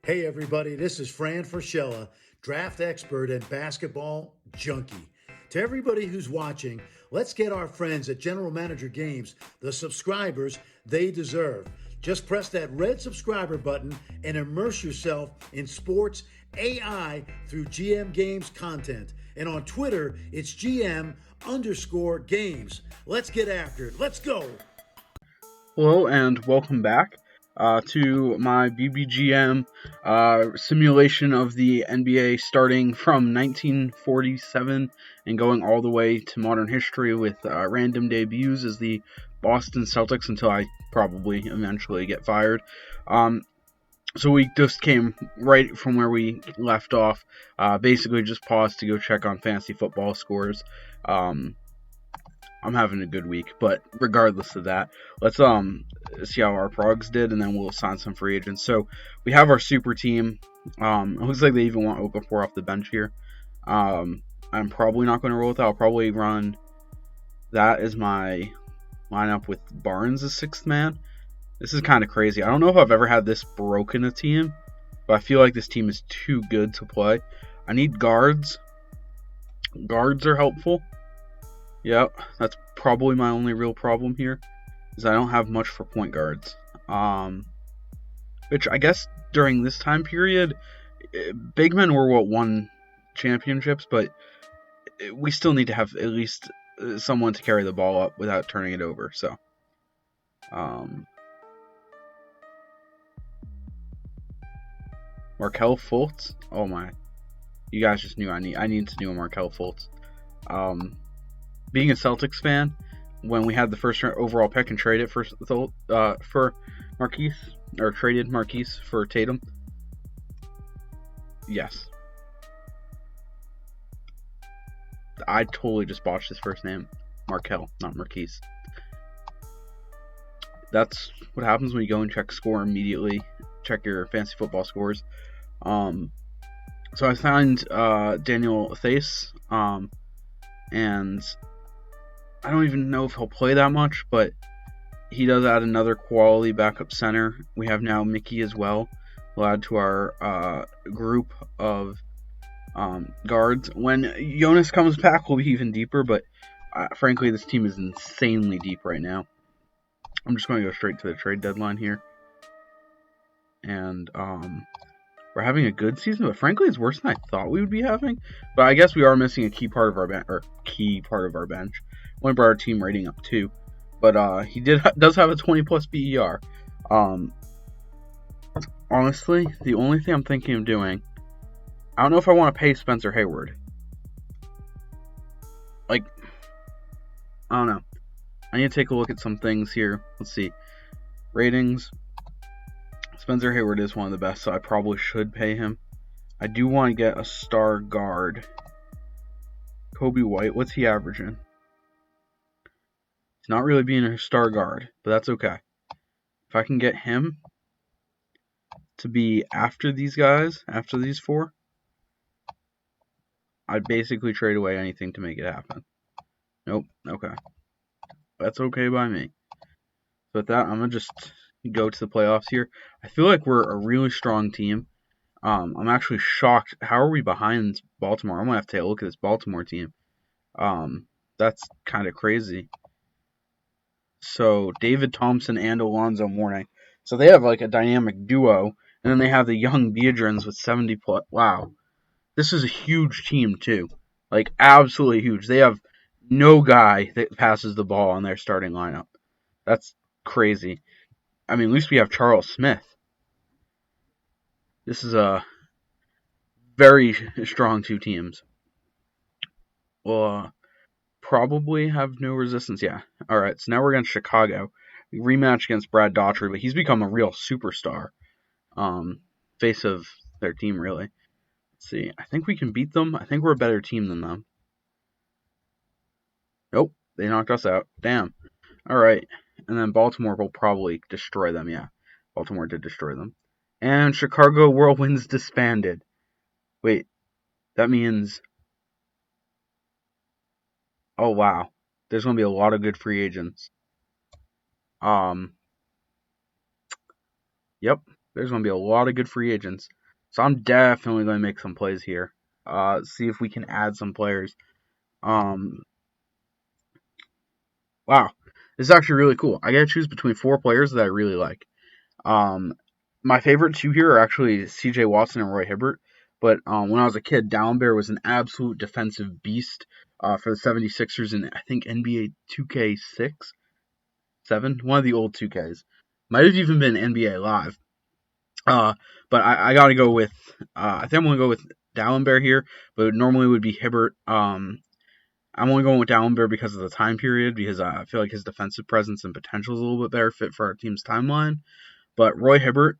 Hey everybody, this is Fran Fraschella, draft expert and basketball junkie. To everybody who's watching, let's get our friends at General Manager Games the subscribers they deserve. Just press that red subscriber button and immerse yourself in sports AI through GM Games content. And on Twitter, it's GM_games. Let's get after it. Let's go. Hello and welcome back to my BBGM simulation of the NBA starting from 1947 and going all the way to modern history with random debuts as the Boston Celtics until I probably eventually get fired. So we just came right from where we left off, basically just paused to go check on fantasy football scores. I'm having a good week, but regardless of that, let's see how our progs did, and then we'll sign some free agents. So we have our super team. It looks like they even want Okafor off the bench here. I'm probably not going to roll with that. I'll probably run that as my lineup with Barnes as sixth man. This is kind of crazy. I don't know if I've ever had this broken a team, but I feel like this team is too good to play. I need guards. Guards are helpful. Yep, that's probably my only real problem here, is I don't have much for point guards. Which I guess during this time period, big men were what won championships, but we still need to have at least someone to carry the ball up without turning it over. So, Markelle Fultz. Oh my, you guys just knew I need to do a Markelle Fultz. Being a Celtics fan, when we had the first overall pick and traded for Marquise, or traded Marquise for Tatum, yes, I totally just botched his first name, Markelle, not Marquise. That's what happens when you go and check score immediately. Check your fantasy football scores. So I signed Daniel Theis, and I don't even know if he'll play that much, but he does add another quality backup center. We have now Mickey as well. We'll add to our group of guards. When Jonas comes back, we'll be even deeper, but frankly, this team is insanely deep right now. I'm just going to go straight to the trade deadline here. And we're having a good season, but frankly, it's worse than I thought we would be having. But I guess we are missing a key part of our bench. One brought our team rating up too, but he does have a 20+ BER. Honestly, the only thing I'm thinking of doing, I don't know if I want to pay Spencer Hayward. Like, I don't know. I need to take a look at some things here. Let's see. Ratings. Spencer Hayward is one of the best, so I probably should pay him. I do want to get a star guard. Kobe White, what's he averaging? He's not really being a star guard, but that's okay. If I can get him to be after these guys, after these four, I'd basically trade away anything to make it happen. Nope, okay. That's okay by me. So with that, I'm going to just go to the playoffs here. I feel like we're a really strong team. I'm actually shocked. How are we behind Baltimore? I'm going to have to take a look at this Baltimore team. That's kind of crazy. So David Thompson and Alonzo Mourning. So they have like a dynamic duo. And then they have the young Biedrins with 70+. Wow. This is a huge team too. Like absolutely huge. They have no guy that passes the ball on their starting lineup. That's crazy. I mean, at least we have Charles Smith. This is a very strong two teams. Well, probably have no resistance. Yeah. All right. So now we're against Chicago. We rematch against Brad Daughtry, but he's become a real superstar. Face of their team, really. Let's see. I think we can beat them. I think we're a better team than them. Nope. They knocked us out. Damn. All right. And then Baltimore will probably destroy them. Yeah. Baltimore did destroy them. And Chicago Whirlwinds disbanded. Wait. That means... Oh, wow. There's going to be a lot of good free agents. Yep. There's going to be a lot of good free agents. So I'm definitely going to make some plays here. See if we can add some players. Um, wow, this is actually really cool. I got to choose between 4 players that I really like. Um, my favorite 2 here are actually C.J. Watson and Roy Hibbert. But when I was a kid, Dallenberg was an absolute defensive beast for the 76ers in, I think, NBA 2K6, 7, one of the old 2Ks. Might have even been NBA Live. Uh, but I got to go with, I think I'm going to go with Dallenberg here, but normally it would be Hibbert. I'm only going with Dallenberg because of the time period, because I feel like his defensive presence and potential is a little bit better fit for our team's timeline. But Roy Hibbert,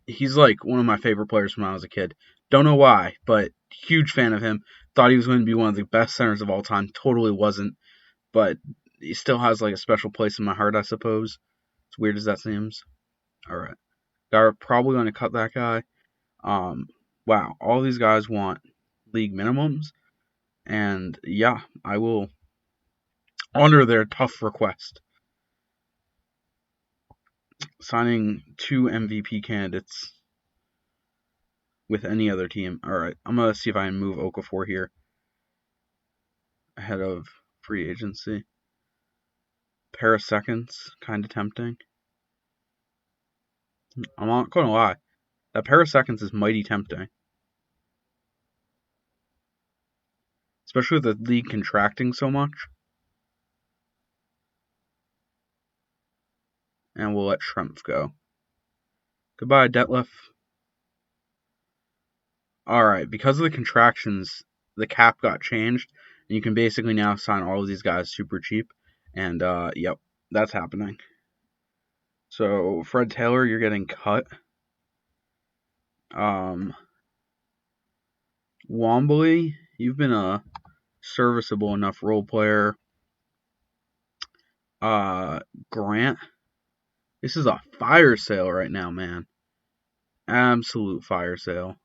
he's like one of my favorite players when I was a kid. Don't know why, but huge fan of him. Thought he was going to be one of the best centers of all time. Totally wasn't, but he still has like a special place in my heart, I suppose. As weird as that seems. All right, they're probably going to cut that guy. Um, wow, all these guys want league minimums, and yeah, I will honor their tough request. Signing 2 MVP candidates with any other team. All right, I'm gonna see if I can move Okafor here ahead of free agency. Pair of seconds, kind of tempting. I'm not gonna lie, that pair of seconds is mighty tempting, especially with the league contracting so much. And we'll let Schrempf go. Goodbye, Detlef. All right, because of the contractions, the cap got changed, and you can basically now sign all of these guys super cheap. And yep, that's happening. So Fred Taylor, you're getting cut. Wombly, you've been a serviceable enough role player. Grant, this is a fire sale right now, man. Absolute fire sale.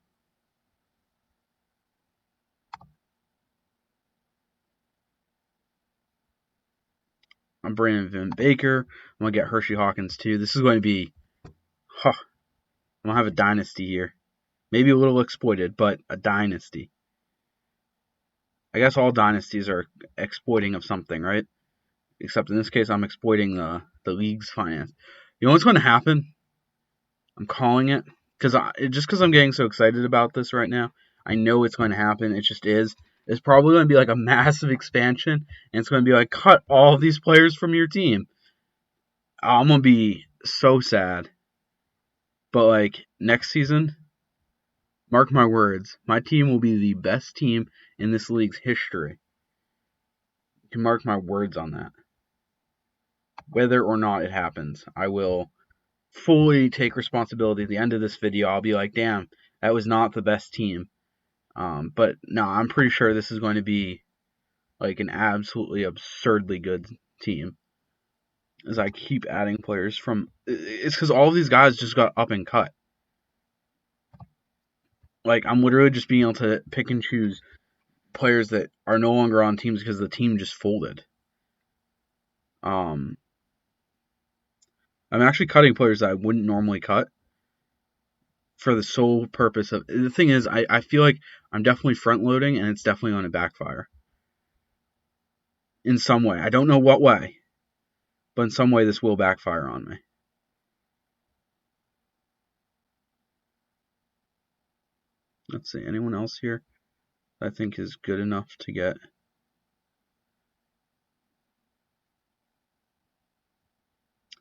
I'm bringing Vin Baker. I'm going to get Hershey Hawkins too. This is going to be, I'm going to have a dynasty here. Maybe a little exploited, but a dynasty. I guess all dynasties are exploiting of something, right? Except in this case, I'm exploiting the league's finance. You know what's going to happen? I'm calling it. Just because I'm getting so excited about this right now, I know it's going to happen. It just is. It's probably going to be like a massive expansion, and it's going to be like, cut all of these players from your team. I'm going to be so sad. But like next season, mark my words, my team will be the best team in this league's history. You can mark my words on that. Whether or not it happens, I will fully take responsibility. At the end of this video, I'll be like, damn, that was not the best team. But no, I'm pretty sure this is going to be like an absolutely absurdly good team. As I keep adding players from, it's because all of these guys just got up and cut. Like I'm literally just being able to pick and choose players that are no longer on teams because the team just folded. I'm actually cutting players that I wouldn't normally cut for the sole purpose of, the thing is, I feel like I'm definitely front loading and it's definitely going to backfire in some way. I don't know what way, but in some way this will backfire on me. Let's see, anyone else here I think is good enough to get?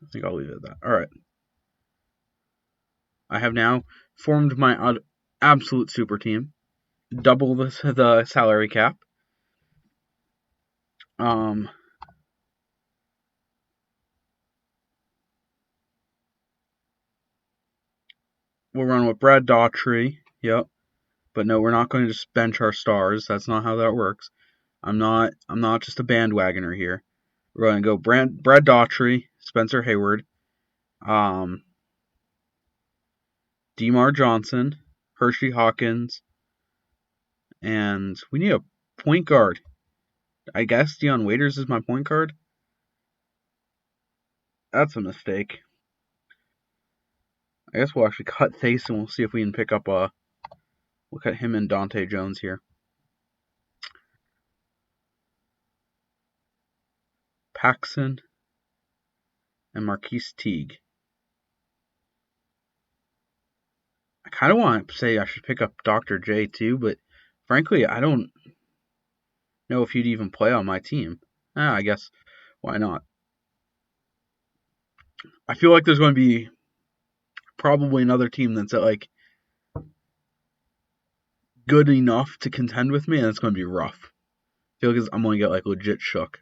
I think I'll leave it at that. All right. I have now formed my absolute super team. Double the salary cap. We'll run with Brad Daughtry. Yep. But no, we're not going to just bench our stars. That's not how that works. I'm not just a bandwagoner here. We're going to go Brad Daughtry, Spencer Hayward, DeMar Johnson, Hershey Hawkins, and we need a point guard. I guess Dion Waiters is my point guard. That's a mistake. I guess we'll actually cut Thace and we'll see if we can pick up we'll cut him and Dante Jones here. Paxson and Marquise Teague. I kind of want to say I should pick up Dr. J too, but frankly, I don't know if he'd even play on my team. I guess why not? I feel like there's going to be probably another team that's like good enough to contend with me, and it's going to be rough. I feel like I'm going to get like legit shook.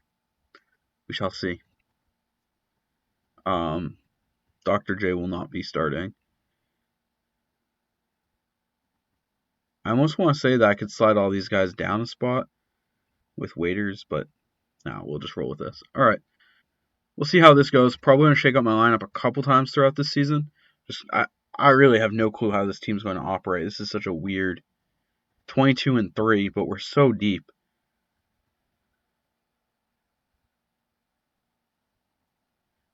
We shall see. Dr. J will not be starting. I almost want to say that I could slide all these guys down a spot with waiters, but no, we'll just roll with this. All right. We'll see how this goes. Probably going to shake up my lineup a couple times throughout this season. I really have no clue how this team's going to operate. This is such a weird 22-3, but we're so deep.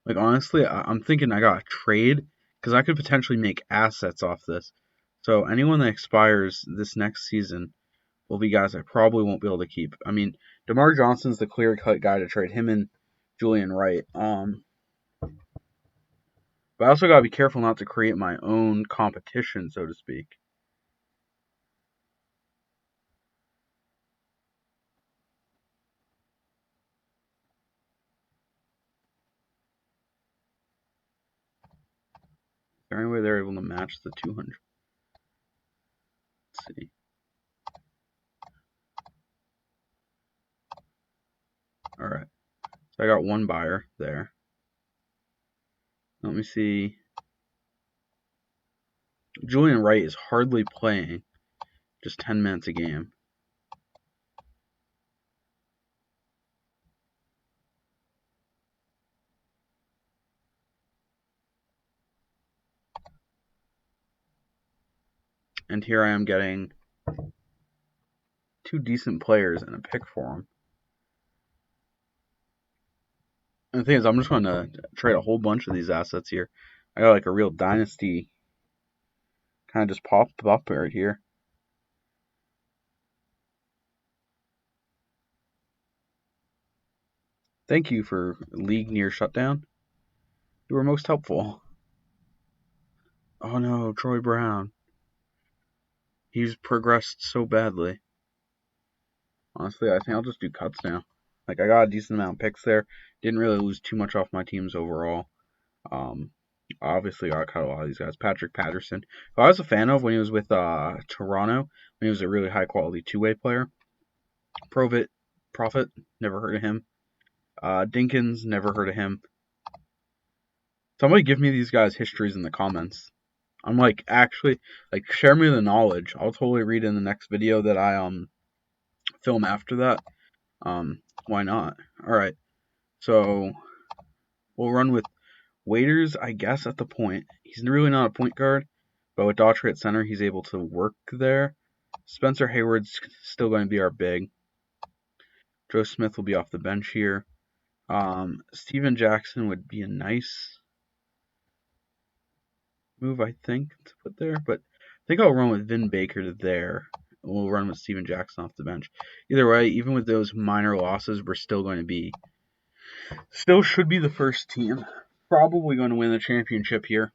Like, honestly, I'm thinking I got to trade because I could potentially make assets off this. So anyone that expires this next season will be guys I probably won't be able to keep. I mean, DeMar Johnson's the clear-cut guy to trade, him and Julian Wright. But I also got to be careful not to create my own competition, so to speak. Is there any way they're able to match the 200? Let's see. All right. So I got one buyer there. Let me see. Julian Wright is hardly playing, just 10 minutes a game. And here I am getting two decent players and a pick for them. And the thing is, I'm just going to trade a whole bunch of these assets here. I got like a real Dynasty kind of just pop up right here. Thank you for League Near Shutdown. You were most helpful. Oh no, Troy Brown. He's progressed so badly. Honestly, I think I'll just do cuts now. Like, I got a decent amount of picks there. Didn't really lose too much off my teams overall. Obviously, I cut a lot of these guys. Patrick Patterson, who I was a fan of when he was with Toronto, when he was a really high-quality two-way player. Profit, never heard of him. Dinkins, never heard of him. Somebody give me these guys' histories in the comments. I'm like, actually, like, share me the knowledge. I'll totally read in the next video that I film after that. Why not? All right. So we'll run with Waiters, I guess, at the point. He's really not a point guard, but with Daughtry at center, he's able to work there. Spencer Hayward's still going to be our big. Joe Smith will be off the bench here. Steven Jackson would be a nice move, I think, to put there, but I think I'll run with Vin Baker there. We'll run with Steven Jackson off the bench. Either way, even with those minor losses, we're still going to be, still should be the first team. Probably going to win the championship here.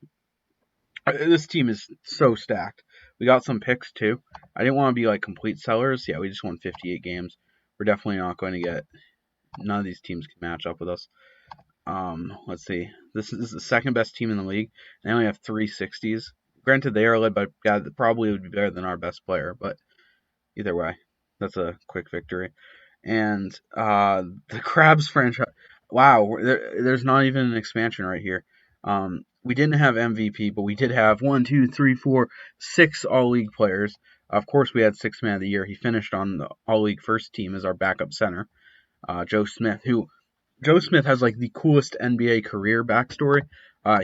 This team is so stacked. We got some picks too. I didn't want to be like complete sellers. Yeah, we just won 58 games. We're definitely not going to get, none of these teams can match up with us. Let's see. This is the second best team in the league. They only have 3 60s. Granted, they are led by a guy that probably would be better than our best player, but either way, that's a quick victory. And the Crabs franchise, wow, there's not even an expansion right here. We didn't have MVP, but we did have 1, 2, 3, 4, 6 all-league players. Of course, we had 6th man of the year. He finished on the all-league first team as our backup center, Joe Smith, who Joe Smith has like the coolest NBA career backstory.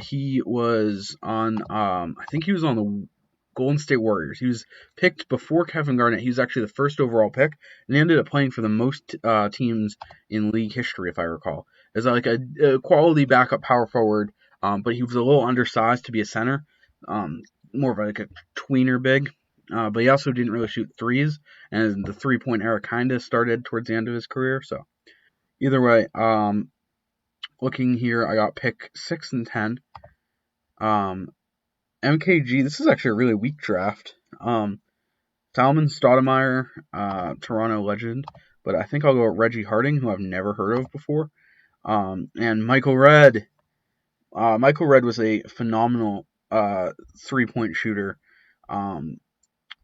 He was on, I think he was on the Golden State Warriors. He was picked before Kevin Garnett. He was actually the first overall pick, and he ended up playing for the most teams in league history, if I recall. As like a quality backup power forward, but he was a little undersized to be a center. more of like a tweener big. But he also didn't really shoot threes, and the 3-point era kind of started towards the end of his career. So either way, looking here, I got pick 6 and 10. MKG, this is actually a really weak draft. Salomon Stoudemire, Toronto legend, but I think I'll go with Reggie Harding, who I've never heard of before. And Michael Redd. Michael Redd was a phenomenal 3-point shooter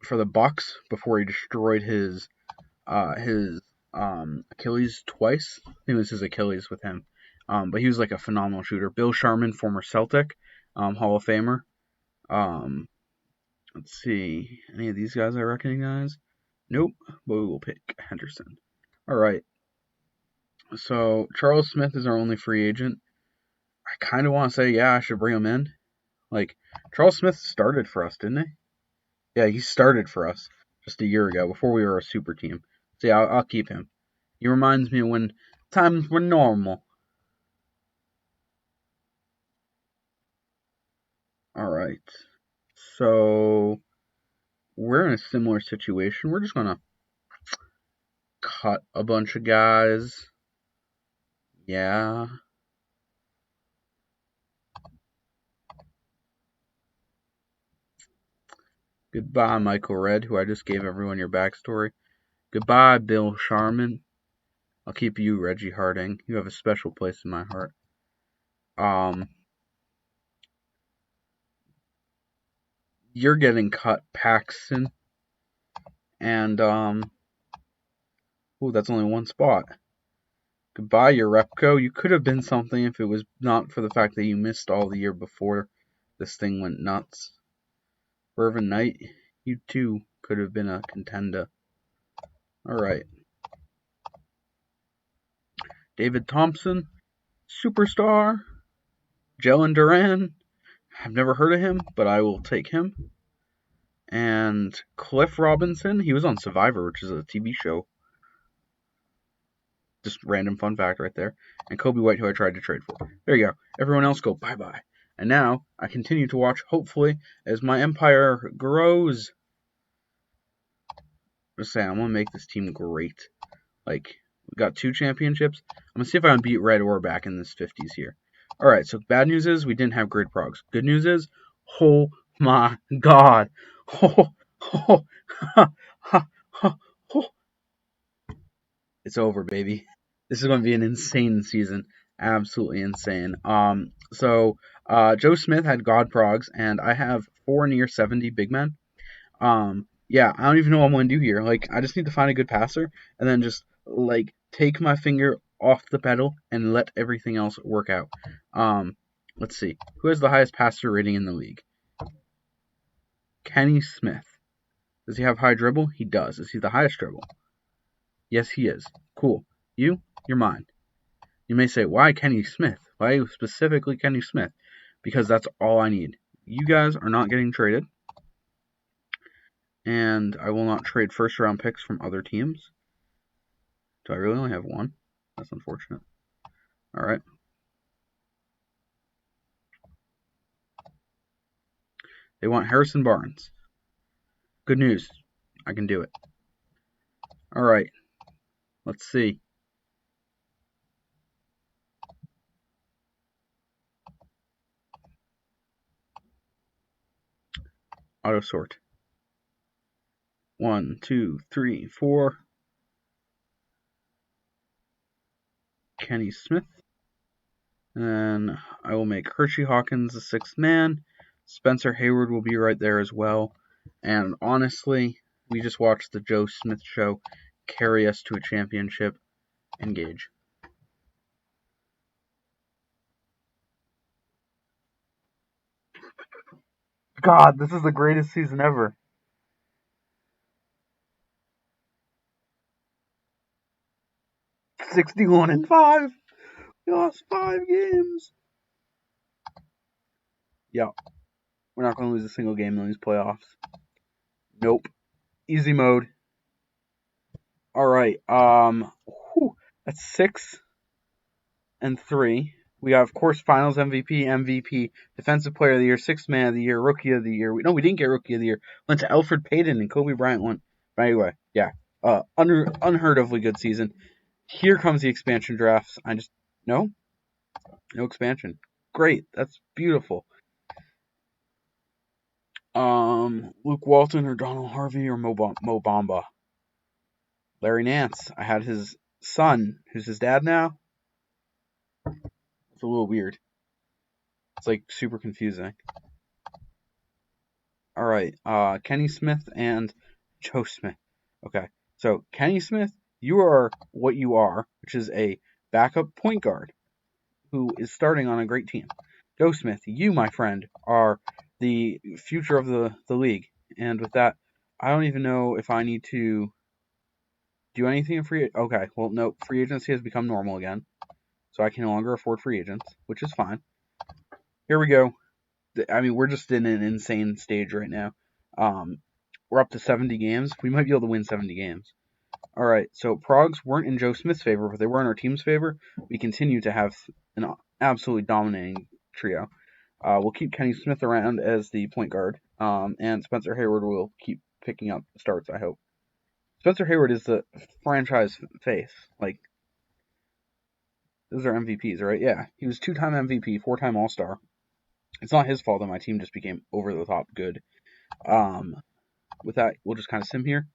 for the Bucks before he destroyed his Achilles twice. I think it was his Achilles with him. But he was like a phenomenal shooter. Bill Sharman, former Celtic, Hall of Famer. Let's see. Any of these guys I recognize? Nope. But we will pick Henderson. All right. So Charles Smith is our only free agent. I kind of want to say, yeah, I should bring him in. Like, Charles Smith started for us, didn't he? Yeah, he started for us just a year ago before we were a super team. So yeah, I'll keep him. He reminds me of when times were normal. All right. So we're in a similar situation. We're just gonna cut a bunch of guys. Yeah. Goodbye, Michael Redd, who I just gave everyone your backstory. Goodbye, Bill Sharman. I'll keep you, Reggie Harding. You have a special place in my heart. You're getting cut, Paxson. And, ooh, that's only one spot. Goodbye, Urepko. You could have been something if it was not for the fact that you missed all the year before this thing went nuts. Irvin Knight, you too could have been a contender. Alright. David Thompson, superstar. Jalen Duran, I've never heard of him, but I will take him. And Cliff Robinson, he was on Survivor, which is a TV show. Just random fun fact right there. And Kobe White, who I tried to trade for. There you go. Everyone else go bye-bye. And now, I continue to watch, hopefully, as my empire grows. Just saying, I'm going to make this team great. Like, we got 2 championships. I'm going to see if I can beat Red Auerbach in this 50s here. Alright, so bad news is we didn't have grid progs. Good news is, oh my god. It's over, baby. This is going to be an insane season. Absolutely insane. So Joe Smith had God Progs, and I have 4 near 70 big men. Yeah, I don't even know what I'm going to do here. Like, I just need to find a good passer, and then just, like, take my finger off the pedal and let everything else work out. Let's see. Who has the highest passer rating in the league? Kenny Smith. Does he have high dribble? He does. Is he the highest dribble? Yes, he is. Cool. You're mine. You may say, why Kenny Smith? Why specifically Kenny Smith? Because that's all I need. You guys are not getting traded. And I will not trade first round picks from other teams. Do I really only have 1? That's unfortunate. Alright. They want Harrison Barnes. Good news. I can do it. Alright. Let's see. Auto sort. 1, 2, 3, 4. Kenny Smith. And then I will make Hershey Hawkins the 6th man. Spencer Hayward will be right there as well. And honestly, we just watched the Joe Smith show carry us to a championship. Engage. God, this is the greatest season ever. 61-5. We lost 5 games. Yeah. We're not going to lose a single game in these playoffs. Nope. Easy mode. All right. That's 6 and 3. We got, of course, Finals MVP, Defensive Player of the Year, Sixth Man of the Year, Rookie of the Year. We didn't get Rookie of the Year. Went to Alfred Payton and Kobe Bryant won. But anyway, yeah, unheard ofly good season. Here comes the expansion drafts. No expansion. Great, that's beautiful. Luke Walton or Donald Harvey or Mo Bamba. Larry Nance. I had his son, who's his dad now. It's a little weird. It's like super confusing. All right, Kenny Smith and Joe Smith. Okay, so Kenny Smith, you are what you are, which is a backup point guard who is starting on a great team. Joe Smith, you, my friend, are the future of the league. And with that, I don't even know if I need to do anything in free. Okay, well, no, free agency has become normal again, so I can no longer afford free agents, which is fine. Here we go. I mean, we're just in an insane stage right now. We're up to 70 games. We might be able to win 70 games. All right, so Progs weren't in Joe Smith's favor, but they were in our team's favor. We continue to have an absolutely dominating trio. We'll keep Kenny Smith around as the point guard, and Spencer Hayward will keep picking up starts, I hope. Spencer Hayward is the franchise face. Like, those are MVPs, right? Yeah, he was 2-time MVP, 4-time All-Star. It's not his fault that my team just became over the top good. With that, we'll just kind of sim here.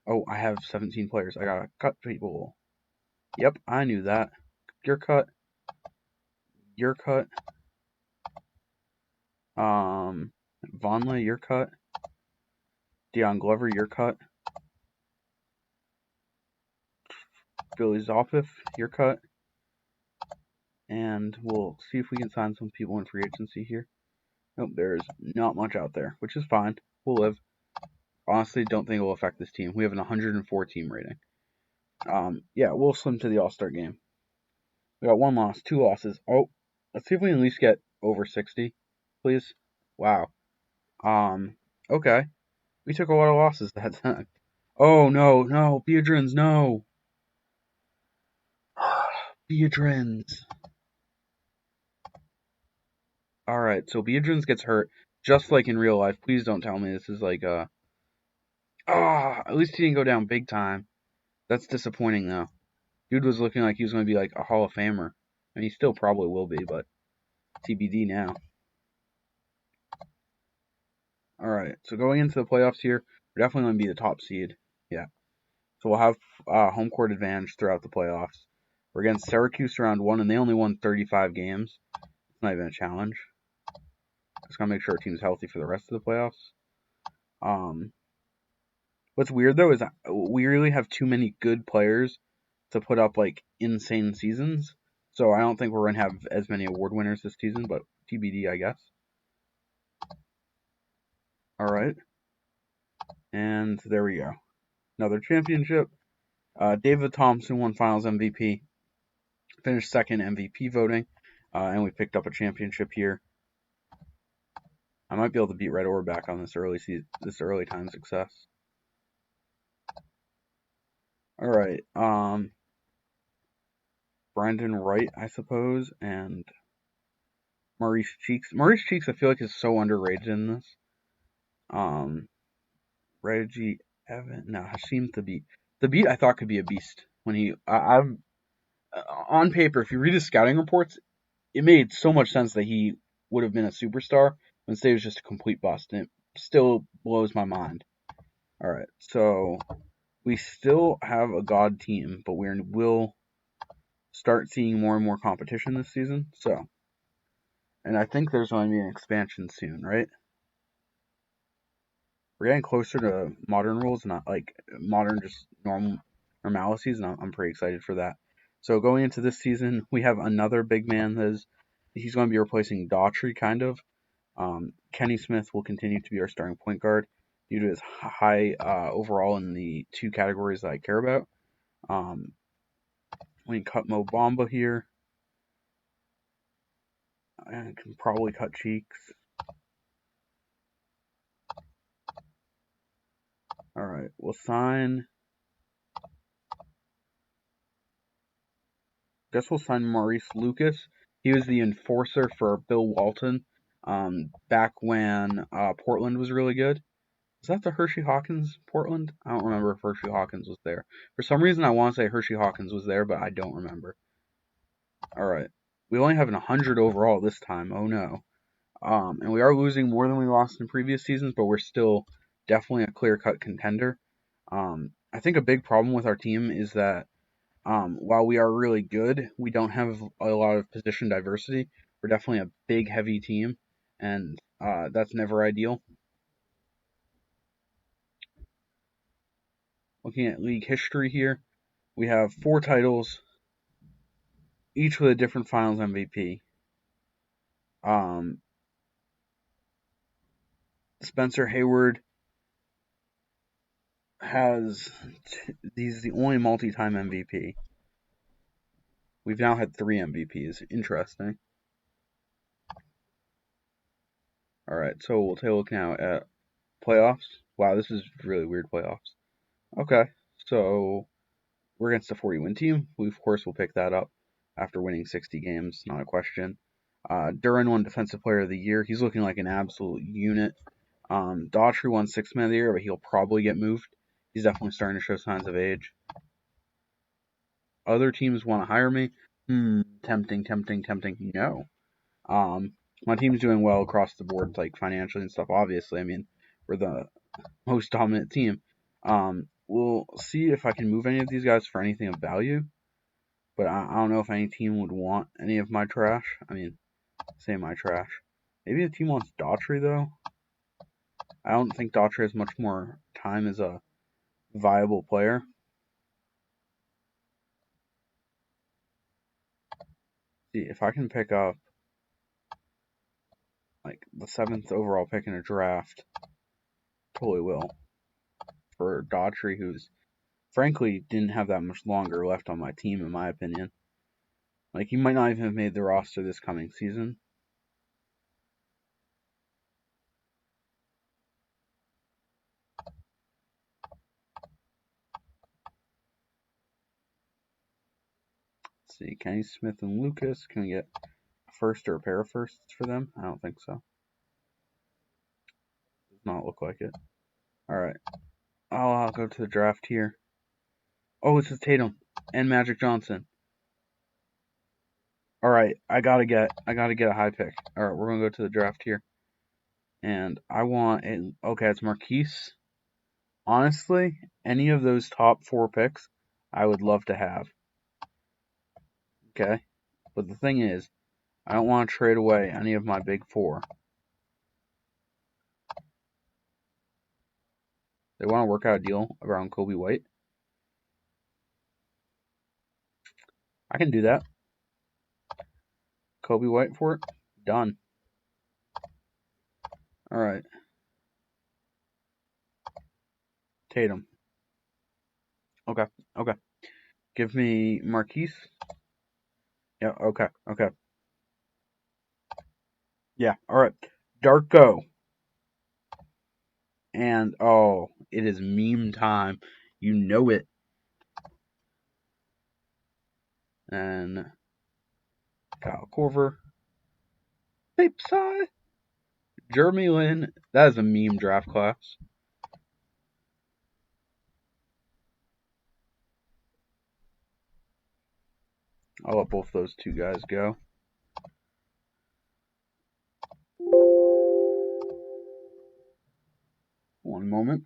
Oh, I have 17 players. I gotta cut people. Yep, I knew that. Your cut. Your cut. Vonleh, your cut. Deion Glover, your cut. Billy Zopiff, your cut. And we'll see if we can sign some people in free agency here. Nope, there's not much out there, which is fine. We'll live. Honestly, don't think it will affect this team. We have an 104 team rating. Yeah, we'll slim to the All-Star game. We got 1 loss, 2 losses. Oh, let's see if we can at least get over 60, please. Wow. Okay. We took a lot of losses that time. Oh, no, Beatrins, no. Beatrins. Alright, so Beatrins gets hurt, just like in real life. Please don't tell me this is like at least he didn't go down big time. That's disappointing, though. Dude was looking like he was going to be like a Hall of Famer. And he still probably will be, but TBD now. Alright, so going into the playoffs here, we're definitely going to be the top seed. Yeah. So we'll have home court advantage throughout the playoffs. We're against Syracuse round 1, and they only won 35 games. It's not even a challenge. Just got to make sure our team's healthy for the rest of the playoffs. What's weird, though, is we really have too many good players to put up, like, insane seasons. So I don't think we're going to have as many award winners this season, but TBD, I guess. Alright. And there we go. Another championship. David Thompson won Finals MVP. Finished second MVP voting. And we picked up a championship here. I might be able to beat Red Auerbach on this early time success. Alright. Brandon Wright, I suppose, and Maurice Cheeks. Maurice Cheeks, I feel like, is so underrated in this. Reggie Evan. No, Hasheem Thabit. Thabit, I thought, could be a beast when he. On paper, if you read his scouting reports, it made so much sense that he would have been a superstar. Instead, he was just a complete bust, and it still blows my mind. All right, so we still have a god team, but we'll start seeing more and more competition this season. So, and I think there's going to be an expansion soon, right? We're getting closer to modern rules, not like modern just normalities, and I'm pretty excited for that. So going into this season, we have another big man he's going to be replacing Daughtry, kind of. Kenny Smith will continue to be our starting point guard due to his high overall in the 2 categories that I care about. We can cut Mo Bamba here. I can probably cut Cheeks. Alright, we'll sign Guess we'll sign Maurice Lucas. He was the enforcer for Bill Walton back when Portland was really good. Is that the Hershey Hawkins Portland? I don't remember if Hershey Hawkins was there. For some reason, I want to say Hershey Hawkins was there, but I don't remember. All right. We only have an 100 overall this time. Oh no. And we are losing more than we lost in previous seasons, but we're still definitely a clear-cut contender. I think a big problem with our team is that while we are really good, we don't have a lot of position diversity. We're definitely a big, heavy team, and that's never ideal. Looking at league history here, we have 4 titles, each with a different Finals MVP. Spencer Hayward he's the only multi-time MVP. We've now had 3 MVPs. Interesting. All right, so we'll take a look now at playoffs. Wow, this is really weird playoffs. Okay, so we're against a 40-win team. We, of course, will pick that up after winning 60 games, not a question. Duran won Defensive Player of the Year. He's looking like an absolute unit. Daughtry won Sixth Man of the Year, but he'll probably get moved. He's definitely starting to show signs of age. Other teams want to hire me. Tempting. No. My team's doing well across the board, like financially and stuff. Obviously, I mean, we're the most dominant team. We'll see if I can move any of these guys for anything of value, but I don't know if any team would want any of my trash. I mean, say my trash. Maybe the team wants Daughtry though. I don't think Daughtry has much more time as a viable player. See if I can pick up like the 7th overall pick in a draft. Totally will for Daughtry, who's frankly didn't have that much longer left on my team, in my opinion. Like, he might not even have made the roster this coming season. Let's see, Kenny Smith and Lucas. Can we get a first or a pair of firsts for them? I don't think so. Does not look like it. Alright. I'll go to the draft here. Oh, this is Tatum and Magic Johnson. Alright, I gotta get a high pick. Alright, we're gonna go to the draft here. And I want okay, it's Marquise. Honestly, any of those top 4 picks, I would love to have. Okay? But the thing is, I don't want to trade away any of my big 4. They want to work out a deal around Kobe White. I can do that. Kobe White for it. Done. All right. Tatum. Okay. Give me Marquise. Yeah. Okay. Yeah. All right. Darko. And oh, it is meme time. You know it. And Kyle Korver. Bape side. Jeremy Lin. That is a meme draft class. I'll let both those 2 guys go. One moment.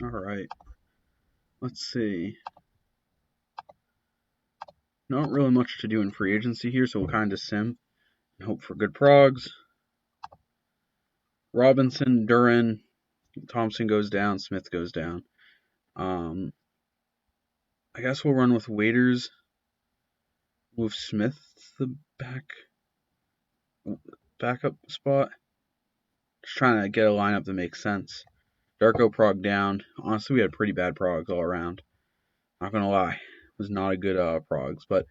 All right. Let's see. Not really much to do in free agency here, so we'll kind of sim and hope for good progs. Robinson, Duran, Thompson goes down, Smith goes down. I guess we'll run with Waiters. Move Smith the backup spot. Just trying to get a lineup that makes sense. Darko prog down. Honestly, we had pretty bad progs all around. Not gonna lie, it was not a good progs, but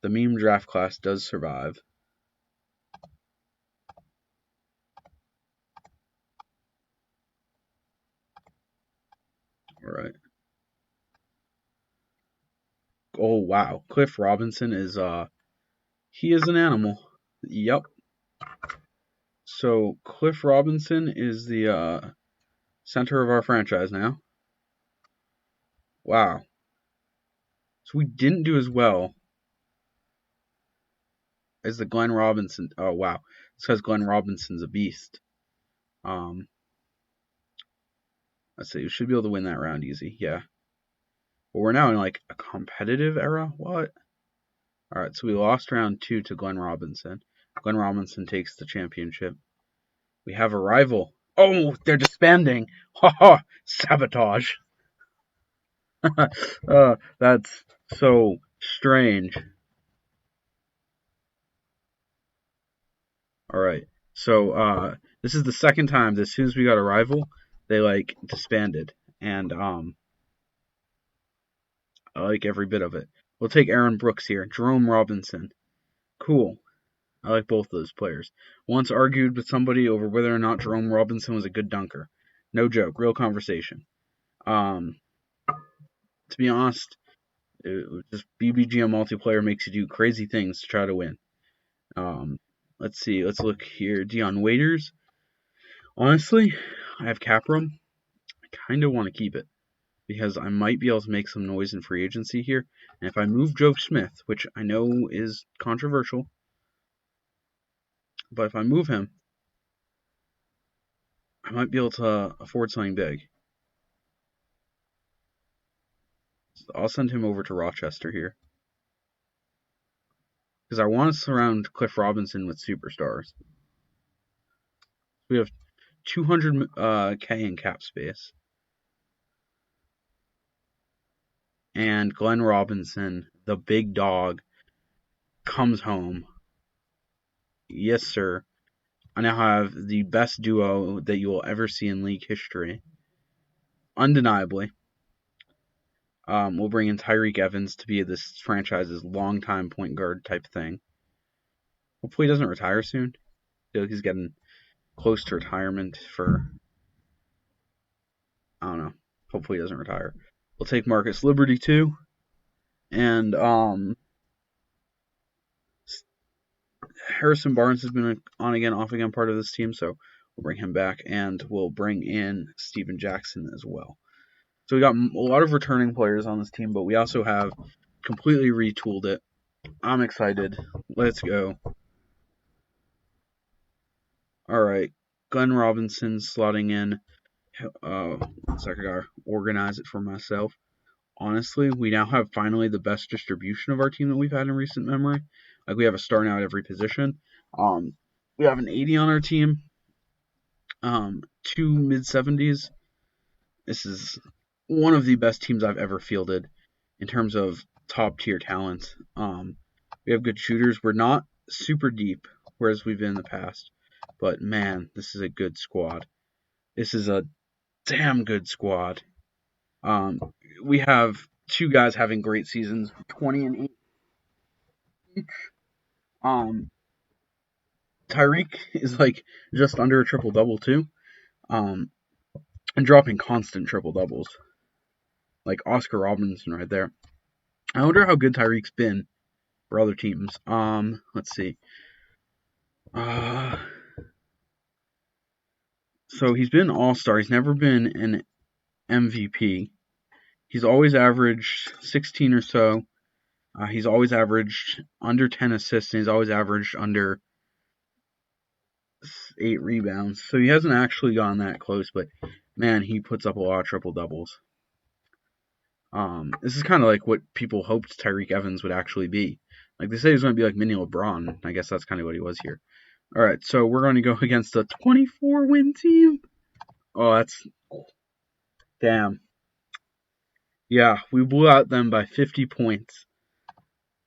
the meme draft class does survive. All right. Oh wow, Cliff Robinson is he is an animal. Yep. So Cliff Robinson is the center of our franchise now. Wow. So we didn't do as well as the Glenn Robinson. Oh wow. It's because Glenn Robinson's a beast. Let's see. We should be able to win that round easy. Yeah. But we're now in like a competitive era. What? All right. So we lost round 2 to Glenn Robinson. Glenn Robinson takes the championship. We have a rival. Oh, they're disbanding. Ha ha. Sabotage. That's so strange. All right. So this is the second time that as soon as we got a rival, they like disbanded, and I like every bit of it. We'll take Aaron Brooks here. Jerome Robinson. Cool. I like both of those players. Once argued with somebody over whether or not Jerome Robinson was a good dunker. No joke. Real conversation. To be honest, just BBGM multiplayer makes you do crazy things to try to win. Let's see. Let's look here. Dion Waiters. Honestly, I have cap room. I kind of want to keep it because I might be able to make some noise in free agency here. And if I move Joe Smith, which I know is controversial, but if I move him, I might be able to afford something big. So I'll send him over to Rochester here because I want to surround Cliff Robinson with superstars. We have 200K in cap space. And Glenn Robinson, the big dog, comes home. Yes, sir. I now have the best duo that you will ever see in league history. Undeniably. We'll bring in Tyreek Evans to be this franchise's longtime point guard type thing. Hopefully he doesn't retire soon. I feel like he's getting close to retirement for, I don't know. Hopefully he doesn't retire. We'll take Marcus Liberty too. And Harrison Barnes has been on again, off again part of this team, so we'll bring him back, and we'll bring in Steven Jackson as well. So we got a lot of returning players on this team, but we also have completely retooled it. I'm excited. Let's go. All right, Glenn Robinson slotting in. One second, I gotta organize it for myself. Honestly, we now have finally the best distribution of our team that we've had in recent memory. Like we have a star now at every position. We have an 80 on our team. 2 mid-70s. This is one of the best teams I've ever fielded in terms of top tier talent. We have good shooters. We're not super deep, whereas we've been in the past. But man, this is a good squad. This is a damn good squad. We have 2 guys having great seasons, 20 and 8 each. Tyreek is like just under a triple double too, and dropping constant triple doubles, like Oscar Robinson right there. I wonder how good Tyreek's been for other teams. Let's see. So he's been an all-star. He's never been an MVP. He's always averaged 16 or so. He's always averaged under 10 assists, and he's always averaged under 8 rebounds. So he hasn't actually gone that close, but man, he puts up a lot of triple doubles. This is kind of like what people hoped Tyreek Evans would actually be. Like they say he's going to be like mini LeBron. I guess that's kind of what he was here. All right, so we're going to go against a 24-win team. Oh, that's damn. Yeah, we blew out them by 50 points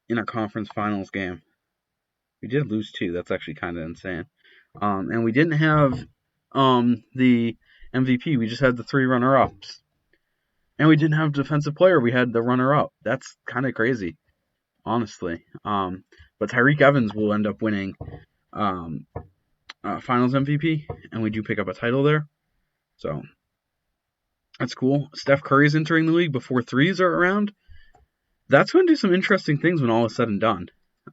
in a conference finals game. We did lose 2. That's actually kind of insane. And we didn't have the MVP. We just had the 3 runner-ups. And we didn't have defensive player. We had the runner-up. That's kind of crazy, honestly. But Tyreek Evans will end up winning Finals MVP, and we do pick up a title there. So that's cool. Steph Curry's entering the league before threes are around. That's going to do some interesting things when all is said and done.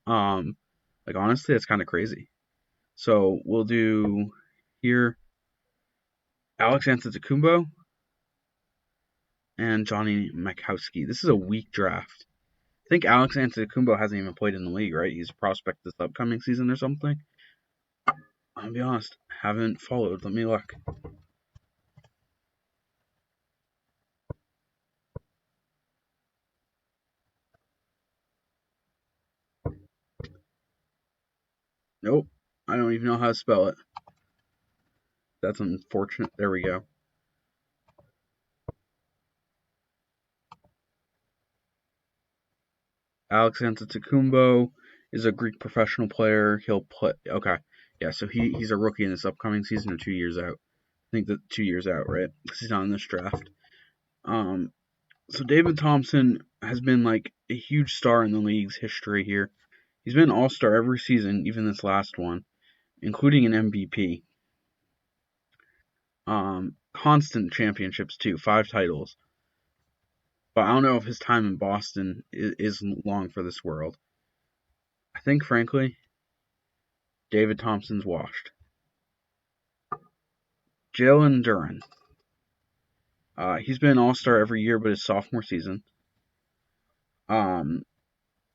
Like honestly, it's kind of crazy. So we'll do here Alex Antetokounmpo and Johnny Makowski. This is a weak draft. I think Alex Antetokounmpo hasn't even played in the league, right? He's a prospect this upcoming season or something. I'll be honest, haven't followed. Let me look. Nope, I don't even know how to spell it. That's unfortunate. There we go. Alex Antetokounmpo is a Greek professional player. He'll play. Okay, yeah. So he's a rookie in this upcoming season or 2 years out. I think that 2 years out, right? Because he's not in this draft. So David Thompson has been like a huge star in the league's history here. He's been All-Star every season, even this last one, including an MVP. Constant championships too, 5 titles. But I don't know if his time in Boston is long for this world. I think, frankly, David Thompson's washed. Jalen Duren. He's been an All-Star every year, but his sophomore season.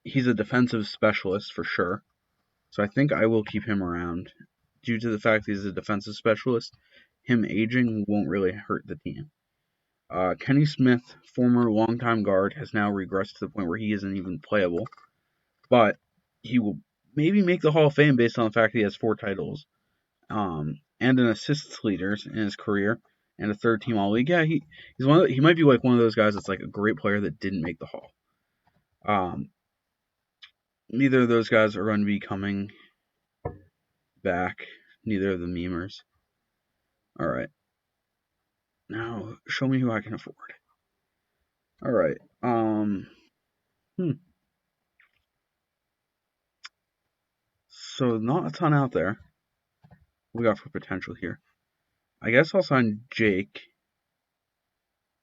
He's a defensive specialist for sure. So I think I will keep him around. Due to the fact that he's a defensive specialist, him aging won't really hurt the team. Kenny Smith, former longtime guard, has now regressed to the point where he isn't even playable. But he will maybe make the Hall of Fame based on the fact that he has 4 titles. And an assists leader in his career, and a 3rd-team All-League. Yeah, he might be like one of those guys that's like a great player that didn't make the Hall. Neither of those guys are going to be coming back. Neither of the memers. All right. Now, show me who I can afford. All right. So not a ton out there. What we got for potential here? I guess I'll sign Jake.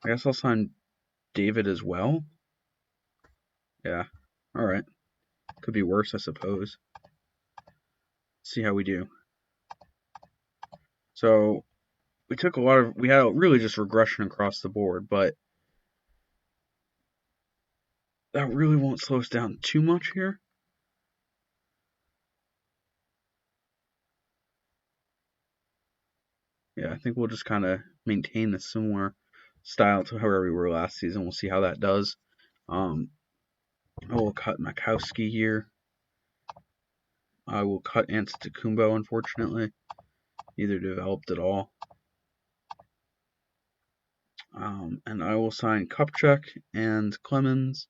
I guess I'll sign David as well. Yeah. All right. Could be worse, I suppose. Let's see how we do. So we had really just regression across the board, but that really won't slow us down too much here. Yeah, I think we'll just kind of maintain a similar style to however we were last season. We'll see how that does. I will cut Makowski here. I will cut Antetokounmpo, unfortunately. Neither developed at all. And I will sign Kupchak and Clemens.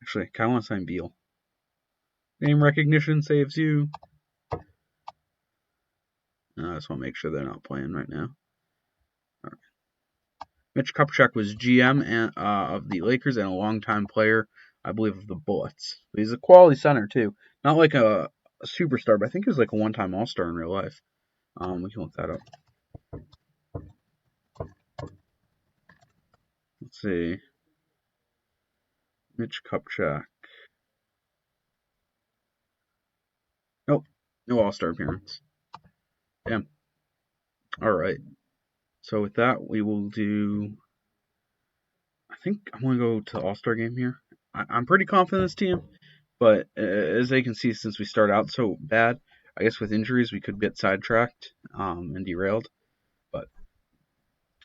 Actually, I kind of want to sign Beal. Name recognition saves you. I just want to make sure they're not playing right now. All right. Mitch Kupchak was GM of the Lakers and a longtime player, I believe, of the Bullets. He's a quality center, too. Not like a superstar, but I think he was like a one-time All-Star in real life. We can look that up. Let's see. Mitch Kupchak. Nope. No All-Star appearance. Damn. Alright. So with that, we will do... I think I'm going to go to All-Star game here. I'm pretty confident in this team, but as they can see, since we start out so bad, I guess with injuries we could get sidetracked and derailed. But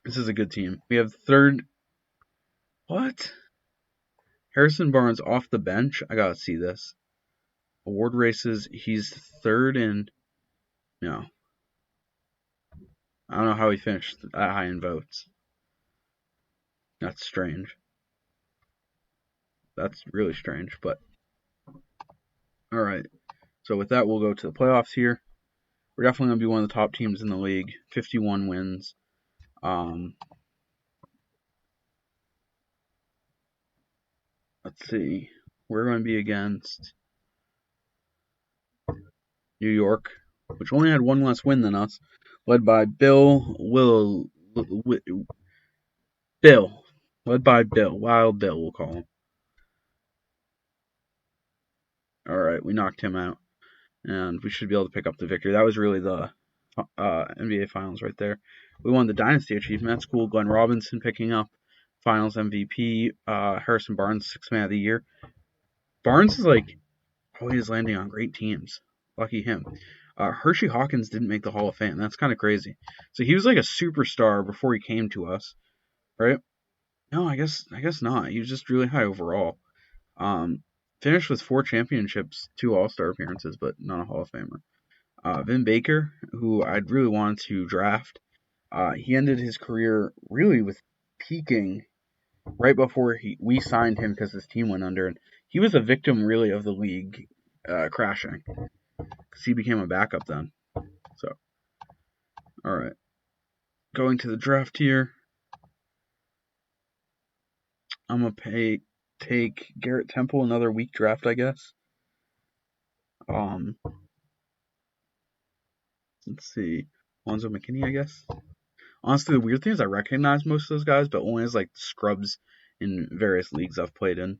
this is a good team. We have third... What? Harrison Barnes off the bench? I gotta see this. award races, he's third in. No, I don't know how he finished that high in votes. That's strange. That's really strange. But all right. So with that, we'll go to the playoffs here. We're definitely going to be one of the top teams in the league. 51 wins. Let's see. We're going to be against New York, which only had one less win than us, led by Bill. Led by Bill. Wild Bill, we'll call him. All right, we knocked him out, and we should be able to pick up the victory. That was really the NBA Finals right there. We won the Dynasty achievement. That's cool. Glenn Robinson picking up Finals MVP. Harrison Barnes, 6th Man of the Year. Barnes is always landing on great teams. Lucky him. Hershey Hawkins didn't make the Hall of Fame. That's kind of crazy. So he was like a superstar before he came to us, right? No, I guess not. He was just really high overall. Finished with 4 championships, 2 All-Star appearances, but not a Hall of Famer. Vin Baker, who I'd really wanted to draft, he ended his career really with peaking right before we signed him because his team went under. And he was a victim really of the league crashing because he became a backup then. So, all right. Going to the draft here. I'm going to take Garrett Temple, another weak draft, I guess. Let's see. Lonzo McKinney, I guess. Honestly, the weird thing is I recognize most of those guys, but only as like scrubs in various leagues I've played in.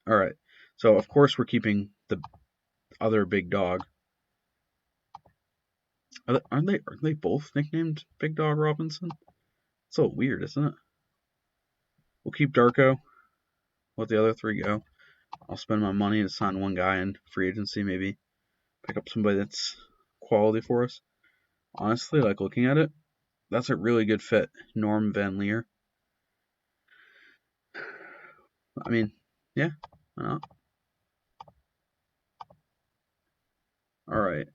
All right. So, of course, we're keeping the other big dog. Aren't they both nicknamed Big Dog Robinson? It's a little weird, isn't it? We'll keep Darko. Let the other 3 go. I'll spend my money to sign one guy in free agency, maybe pick up somebody that's quality for us. Honestly, like looking at it, that's a really good fit. Norm Van Leer. I mean, yeah, why not? All right.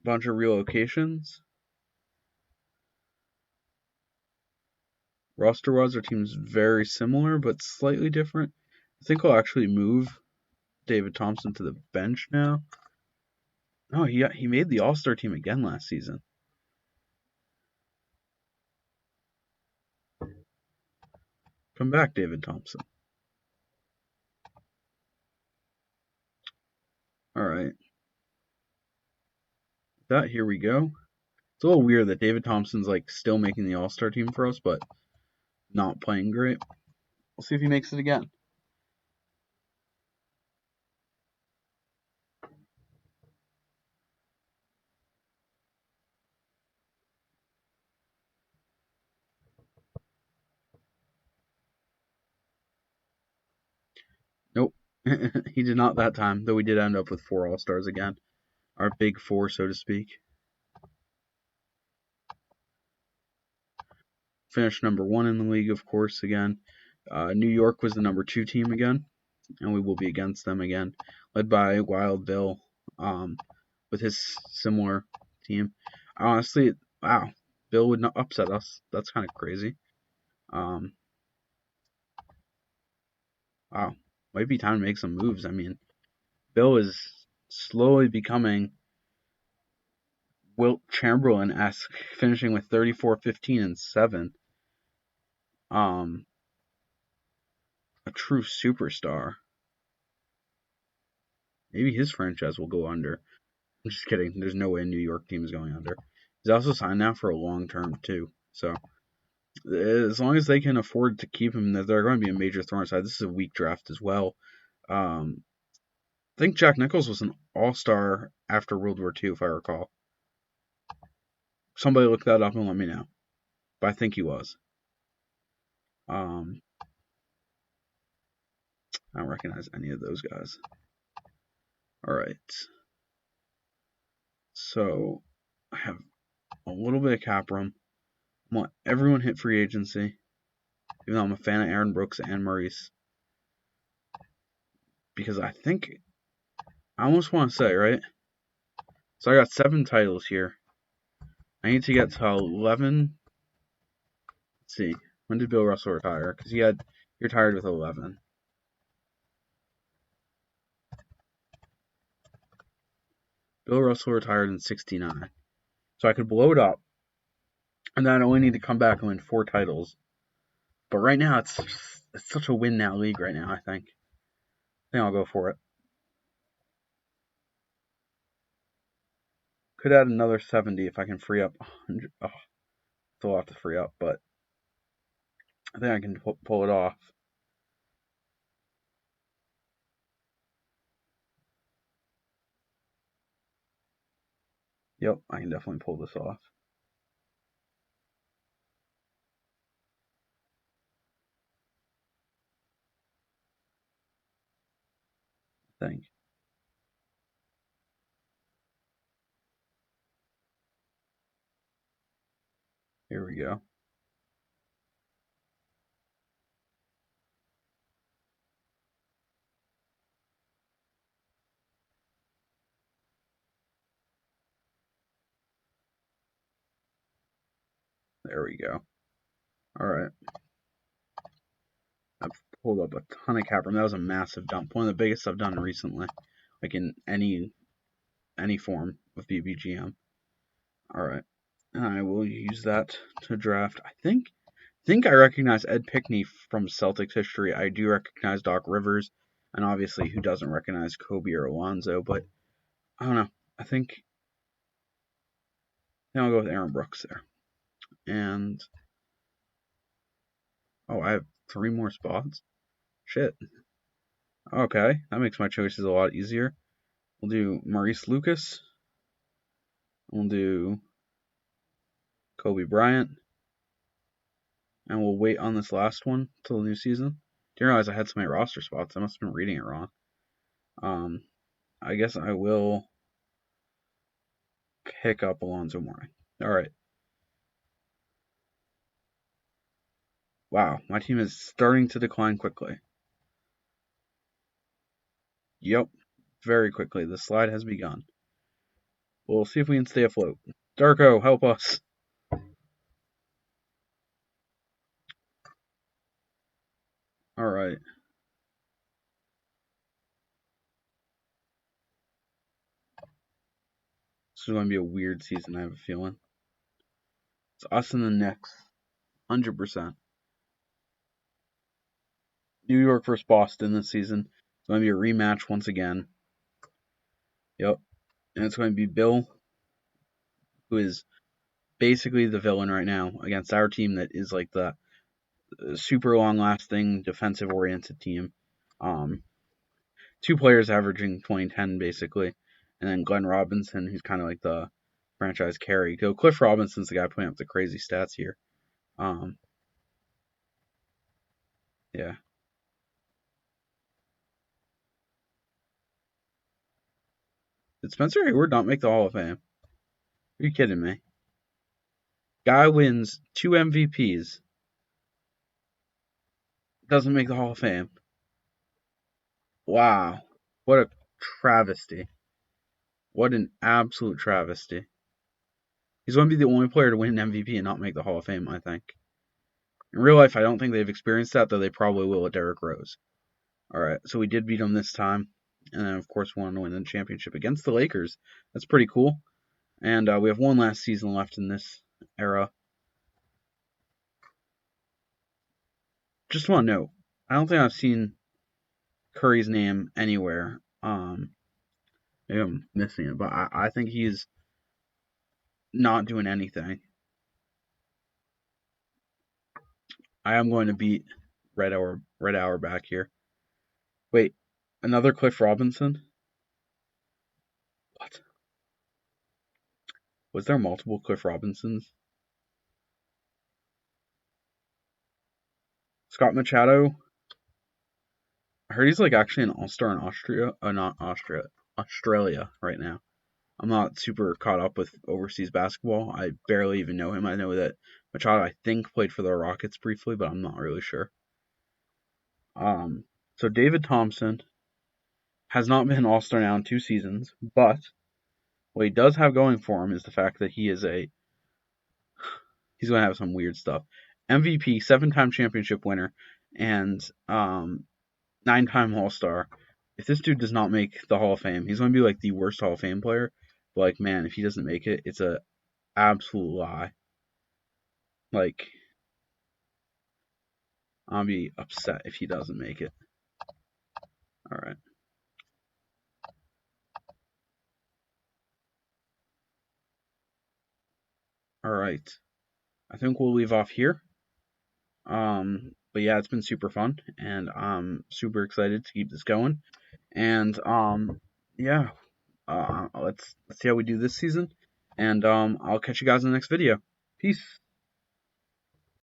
Bunch of relocations. Roster-wise, our team's very similar, but slightly different. I think I'll actually move David Thompson to the bench now. No, he made the All-Star team again last season. Come back, David Thompson. All right. That here we go. It's a little weird that David Thompson's like still making the All-Star team for us, but not playing great. We'll see if he makes it again. Nope. He did not that time, though we did end up with 4 All-Stars again. Our big 4, so to speak. Finished number 1 in the league, of course, again. New York was the number 2 team again, and we will be against them again, led by Wild Bill, with his similar team. Honestly, wow, Bill would not upset us. That's kind of crazy. Wow, might be time to make some moves. I mean, Bill is slowly becoming Wilt Chamberlain-esque, finishing with 34, 15, and 7. A true superstar. Maybe his franchise will go under. I'm just kidding. There's no way a New York team is going under. He's also signed now for a long term too. So as long as they can afford to keep him, they're going to be a major thorn inside. This is a weak draft as well. I think Jack Nicholls was an all-star after World War II, if I recall. Somebody look that up and let me know. But I think he was. I don't recognize any of those guys. All right. So I have a little bit of cap room. I want everyone hit free agency, even though I'm a fan of Aaron Brooks and Maurice. because I almost want to say, right? So I got 7 titles here. I need to get to 11. Let's see. When did Bill Russell retire? Because he retired with 11. Bill Russell retired in 69. So I could blow it up, and then I only need to come back and win 4 titles. But right now, it's such a win now league right now, I think. I'll go for it. Could add another 70 if I can free up 100. Oh, it's a lot to free up, but I think I can pull it off. Yep, I can definitely pull this off. I think. Here we go. There we go. All right. I've pulled up a ton of cap room. That was a massive dump. One of the biggest I've done recently, like in any form of BBGM. All right. And I will use that to draft. I think I recognize Ed Pickney from Celtics history. I do recognize Doc Rivers, and obviously who doesn't recognize Kobe or Alonzo, but I don't know. I think I'll go with Aaron Brooks there. And I have 3 more spots. Shit. Okay, that makes my choices a lot easier. We'll do Maurice Lucas. We'll do Kobe Bryant. And we'll wait on this last one till the new season. Didn't realize I had so many roster spots. I must have been reading it wrong. I guess I will pick up Alonzo Mourning. All right. Wow, my team is starting to decline quickly. Yep, very quickly. The slide has begun. We'll see if we can stay afloat. Darko, help us. All right. This is going to be a weird season, I have a feeling. It's us and the Knicks. 100%. New York versus Boston this season. It's going to be a rematch once again. Yep. And it's going to be Bill, who is basically the villain right now, against our team that is like the super long-lasting, defensive-oriented team. 2 players averaging 20-10 basically, and then Glenn Robinson, who's kind of like the franchise carry. So Cliff Robinson's the guy putting up the crazy stats here. Yeah. Did Spencer Hayward not make the Hall of Fame? Are you kidding me? Guy wins 2 MVPs. Doesn't make the Hall of Fame. Wow. What a travesty. What an absolute travesty. He's going to be the only player to win an MVP and not make the Hall of Fame, I think. In real life, I don't think they've experienced that, though they probably will with Derrick Rose. All right, so we did beat them this time. And then, of course, we want to win the championship against the Lakers. That's pretty cool. And we have one last season left in this era. Just want to note, I don't think I've seen Curry's name anywhere. Maybe I'm missing it, but I think he's not doing anything. I am going to beat Red Auerbach here. Wait, another Cliff Robinson? What? Was there multiple Cliff Robinsons? Scott Machado? I heard he's like actually an all-star in Australia right now. I'm not super caught up with overseas basketball. I barely even know him. I know that Machado, I think, played for the Rockets briefly, but I'm not really sure. So David Thompson, has not been an All-Star now in 2 seasons, but what he does have going for him is the fact that he's going to have some weird stuff. MVP, 7-time championship winner, and 9-time All-Star. If this dude does not make the Hall of Fame, he's going to be like the worst Hall of Fame player. But like, man, if he doesn't make it, it's a absolute lie. Like, I'll be upset if he doesn't make it. All right. All right. I think we'll leave off here. But yeah, it's been super fun, and I'm super excited to keep this going. And yeah, let's see how we do this season. And I'll catch you guys in the next video. Peace.